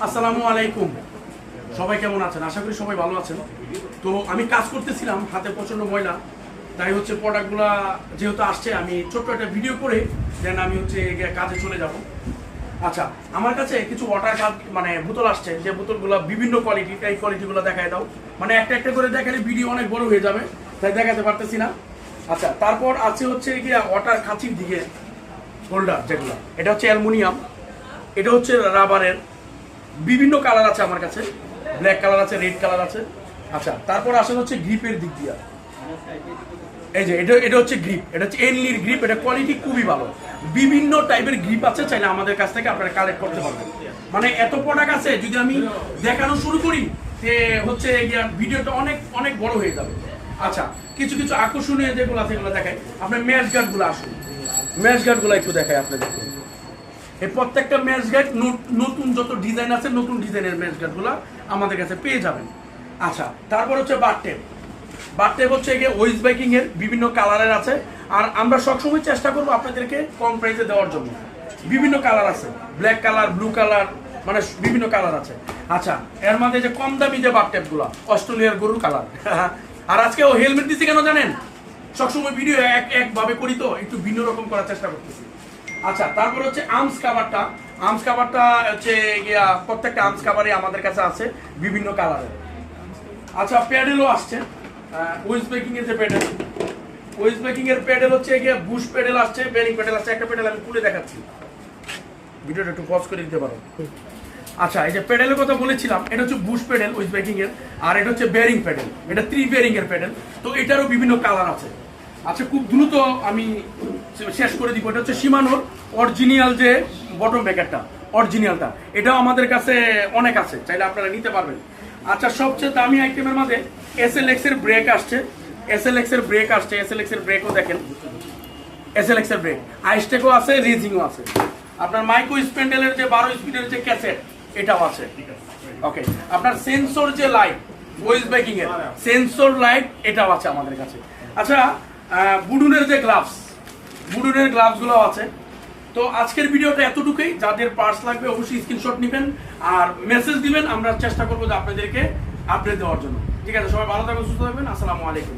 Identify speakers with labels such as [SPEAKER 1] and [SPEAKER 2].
[SPEAKER 1] আসসালামু আলাইকুম। সবাই কেমন আছেন? আশা করি সবাই ভালো আছেন। তো আমি কাজ করতেছিলাম, হাতে প্রচন্ড ময়লা, তাই হচ্ছে প্রোডাক্টগুলো যেহেতু আসছে আমি ছোট্ট একটা ভিডিও করে দেন আমি হচ্ছে কাজে চলে যাব। আচ্ছা, আমার কাছে কিছু ওয়াটার কাপ মানে বোতল আসছে, যে বোতলগুলো বিভিন্ন কোয়ালিটি, এই কোয়ালিটিগুলো দেখায় দাও। মানে একটা একটা করে দেখালে ভিডিও অনেক বড় হয়ে যাবে, তাই দেখাতে পারতেছি না। আচ্ছা, তারপর আছে হচ্ছে গিয়ে ওয়াটার কাচির দিকে হোল্ডার, যেগুলো এটা হচ্ছে অ্যালুমিনিয়াম, এটা হচ্ছে রাবারের, বিভিন্ন কালার আছে আমার কাছে, ব্ল্যাক কালার আছে, রেড কালার আছে। আচ্ছা, তারপর আসেন হচ্ছে গ্রিপের দিক দিয়ে। এই যে এটা হচ্ছে গ্রিপ, এটা হচ্ছে এনলির গ্রিপ, এটা কোয়ালিটি খুবই ভালো। বিভিন্ন টাইপের গ্রিপ আছে, চাইলে আমাদের কাছ থেকে আপনারা কালেক্ট করতে পারবেন। মানে এত প্রোডাক্ট আছে, যদি আমি দেখানো শুরু করি যে হচ্ছে ভিডিওটা অনেক অনেক বড় হয়ে যাবে। আচ্ছা, কিছু কিছু আকর্ষণীয় যেগুলো আছে এগুলো দেখাই। আপনার ম্যাচ গার্ডগুলো আসুন, ম্যাচ গার্ডগুলো একটু দেখাই আপনাদের। এই প্রত্যেকটা ম্যাচ গার্ড নতুন যত ডিজাইন আছে, নতুন ডিজাইনের ম্যাচ গার্ডগুলো আমাদের কাছে পেয়ে যাবেন। আচ্ছা, তারপর হচ্ছে বারটেপ। বারটেপ হচ্ছে গিয়ে ওয়েস্ট বাইকিং এর বিভিন্ন কালারের আছে, আর আমরা সবসময় চেষ্টা করবো আপনাদেরকে কম প্রাইসে দেওয়ার জন্য। বিভিন্ন কালার আছে, ব্ল্যাক কালার, ব্লু কালার, মানে বিভিন্ন কালার আছে। আচ্ছা, এর মধ্যে যে কম দামি যে বারটেপগুলো, অস্ট্রেলিয়ার গরুর কালার। আর আজকে ও হেলমেট দিচ্ছে কেন জানেন? সবসময় ভিডিও একভাবে করি, তো একটু ভিন্ন রকম করার চেষ্টা করতেছি। আচ্ছা, তারপর হচ্ছে আর্মস কাভারটা। আর্মস কাভারটা হচ্ছে গিয়া প্রত্যেকটা আর্মস কাভারই আমাদের কাছে আছে বিভিন্ন কালারের। আচ্ছা, প্যাডেলও আসছে, ওয়েস্ট ব্রেকিং এর যে প্যাডেল, ওয়েস্ট ব্রেকিং এর প্যাডেল হচ্ছে গিয়া বুশ প্যাডেল আসছে, বেরিং প্যাডেল আসছে। একটা প্যাডেল আমি খুলে দেখাচ্ছি, ভিডিওটা একটু পজ করে দিতে পারো। আচ্ছা, এই যে প্যাডেলের কথা বলেছিলাম, এটা হচ্ছে বুশ প্যাডেল ওয়েস্ট ব্রেকিং এর, আর এটা হচ্ছে বেরিং প্যাডেল, এটা 3 বেরিং এর প্যাডেল। তো এটারও বিভিন্ন কালার আছে। আচ্ছা, খুব দ্রুত আমি শেষ করে দিব। এটা হচ্ছে শিমানোর অরিজিনাল যে বটম ব্রেকারটা, অরিজিনালটা, এটাও আমাদের কাছে অনেক আছে, চাইলে আপনারা নিতে পারবেন। আচ্ছা, সবচেয়ে দামি আইটেমের মধ্যে SLX এর ব্রেক আসছে, SLX এর ব্রেক আসছে, SLX এর ব্রেকও দেখেন, SLX এর ব্রেক, আইস্টেকও আছে, রেজিংও আছে। আপনার মাইক্রো স্প্যান্ডেলের যে 12 স্পিডের যে ক্যাসেট, এটাও আছে। ওকে, আপনার সেন্সর যে লাইট, ওয়েস্ট বাইকিং এর সেন্সর লাইট, এটাও আছে আমাদের কাছে। আচ্ছা, বুডুনের যে গ্লাভস, বুডুনের গ্লাভসগুলো আছে। তো আজকের ভিডিওটা এতটুকুই। যাদের পার্টস লাগবে অবশ্যই স্ক্রিনশট নেবেন আর মেসেজ দিবেন, আমরা চেষ্টা করবো যে আপনাদেরকে আপডেট দেওয়ার জন্য। ঠিক আছে, সবাই ভালো থাকবেন, সুস্থ থাকবেন। আসসালামু আলাইকুম।